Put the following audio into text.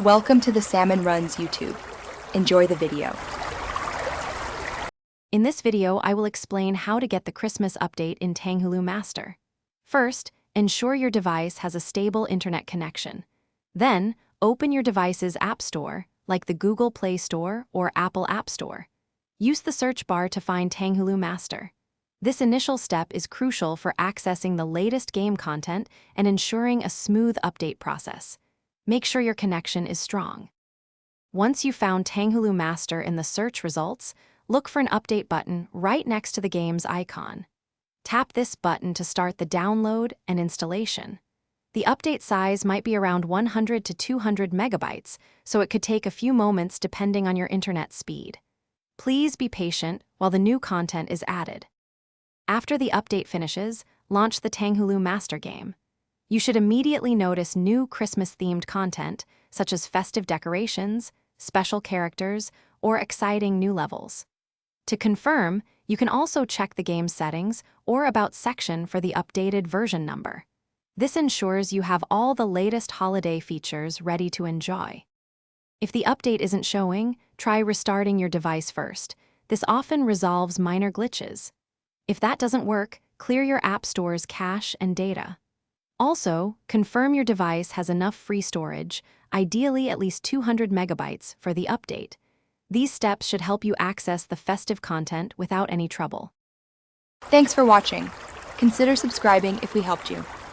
Welcome to the Salmon Runs YouTube. Enjoy the video. In this video, I will explain how to get the Christmas update in Tanghulu Master. First, ensure your device has a stable internet connection. Then, open your device's App Store, like the Google Play Store or Apple App Store. Use the search bar to find Tanghulu Master. This initial step is crucial for accessing the latest game content and ensuring a smooth update process. Make sure your connection is strong. Once you've found Tanghulu Master in the search results, look for an update button right next to the game's icon. Tap this button to start the download and installation. The update size might be around 100 to 200 megabytes, so it could take a few moments depending on your internet speed. Please be patient while the new content is added. After the update finishes, launch the Tanghulu Master game. You should immediately notice new Christmas-themed content, such as festive decorations, special characters, or exciting new levels. To confirm, you can also check the game's settings or About section for the updated version number. This ensures you have all the latest holiday features ready to enjoy. If the update isn't showing, try restarting your device first. This often resolves minor glitches. If that doesn't work, clear your App Store's cache and data. Also, confirm your device has enough free storage, ideally at least 200 megabytes, for the update. These steps should help you access the festive content without any trouble. Thanks for watching. Consider subscribing if we helped you.